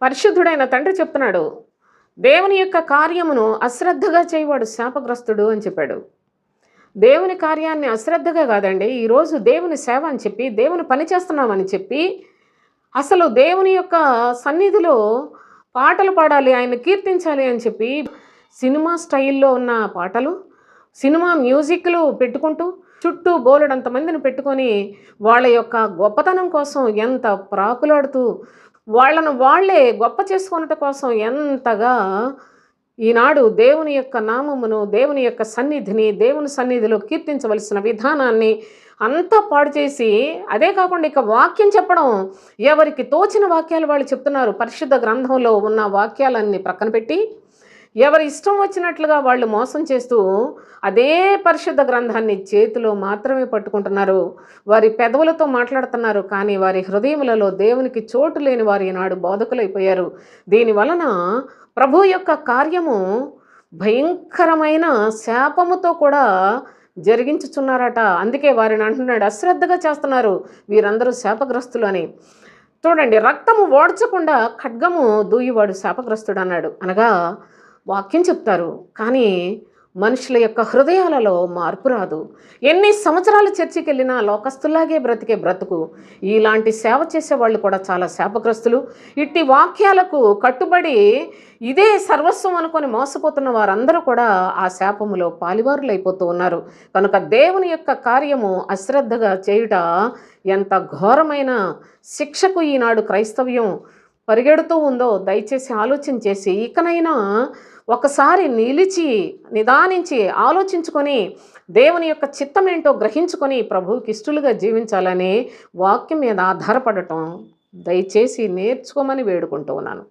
పరిశుద్ధుడైన తండ్రి చెప్తున్నాడు, దేవుని యొక్క కార్యమును అశ్రద్ధగా చేయవాడు శాపగ్రస్తుడు అని చెప్పాడు. దేవుని కార్యాన్ని అశ్రద్ధగా కాదండి, ఈరోజు దేవుని సేవ అని చెప్పి, దేవుని పని చేస్తున్నామని చెప్పి, అసలు దేవుని యొక్క సన్నిధిలో పాటలు పాడాలి, ఆయన కీర్తించాలి అని చెప్పి సినిమా స్టైల్లో ఉన్న పాటలు, సినిమా మ్యూజిక్లు పెట్టుకుంటూ చుట్టూ బోలెడంతమందిని పెట్టుకొని వాళ్ళ యొక్క గొప్పతనం కోసం ఎంత ప్రాకులాడుతూ వాళ్ళను వాళ్ళే గొప్ప చేసుకొనుట కోసం ఎంతగా ఈనాడు దేవుని యొక్క నామమును, దేవుని యొక్క సన్నిధిని, దేవుని సన్నిధిలో కీర్తించవలసిన విధానాన్ని అంతా పాడు చేసి, అదే కాకుండా ఇక వాక్యం చెప్పడం, ఎవరికి తోచిన వాక్యాలు వాళ్ళు చెప్తున్నారు. పరిశుద్ధ గ్రంథంలో ఉన్న వాక్యాలన్నీ ప్రక్కన పెట్టి ఎవరి ఇష్టం వచ్చినట్లుగా వాళ్ళు మోసం చేస్తూ అదే పరిశుద్ధ గ్రంథాన్ని చేతిలో మాత్రమే పట్టుకుంటున్నారు. వారి పెదవులతో మాట్లాడుతున్నారు, కానీ వారి హృదయములలో దేవునికి చోటు లేని వారు ఈనాడు బోధకులైపోయారు. దీనివలన ప్రభు యొక్క కార్యము భయంకరమైన శాపముతో కూడా జరిగించుచున్నారట. అందుకే వారిని అంటున్నాడు, అశ్రద్ధగా చేస్తున్నారు, వీరందరూ శాపగ్రస్తులు అని. చూడండి, రక్తము ఓడ్చకుండా ఖడ్గము దూయివాడు శాపగ్రస్తుడు అన్నాడు. అనగా వాక్యం చెప్తారు, కానీ మనుషుల యొక్క హృదయాలలో మార్పు రాదు. ఎన్ని సంవత్సరాలు చర్చికి వెళ్ళినా లోకస్తులాగే బ్రతికే బ్రతుకు. ఇలాంటి సేవ చేసేవాళ్ళు కూడా చాలా శాపగ్రస్తులు. ఇట్టి వాక్యాలకు కట్టుబడి ఇదే సర్వస్వం అనుకొని మోసపోతున్న వారందరూ కూడా ఆ శాపములో పాలివారులు అయిపోతూ ఉన్నారు. కనుక దేవుని యొక్క కార్యము అశ్రద్ధగా చేయుట ఎంత ఘోరమైన శిక్షకు ఈనాడు క్రైస్తవ్యం పరిగెడుతూ ఉందో దయచేసి ఆలోచన చేసి, ఇకనైనా ఒకసారి నిలిచి నిదానించి ఆలోచించుకొని దేవుని యొక్క చిత్తం ఏంటో గ్రహించుకొని ప్రభువుకి ఇష్టలుగా జీవించాలని వాక్యం మీద ఆధారపడటం దయచేసి నేర్చుకోమని వేడుకుంటూ ఉన్నాను.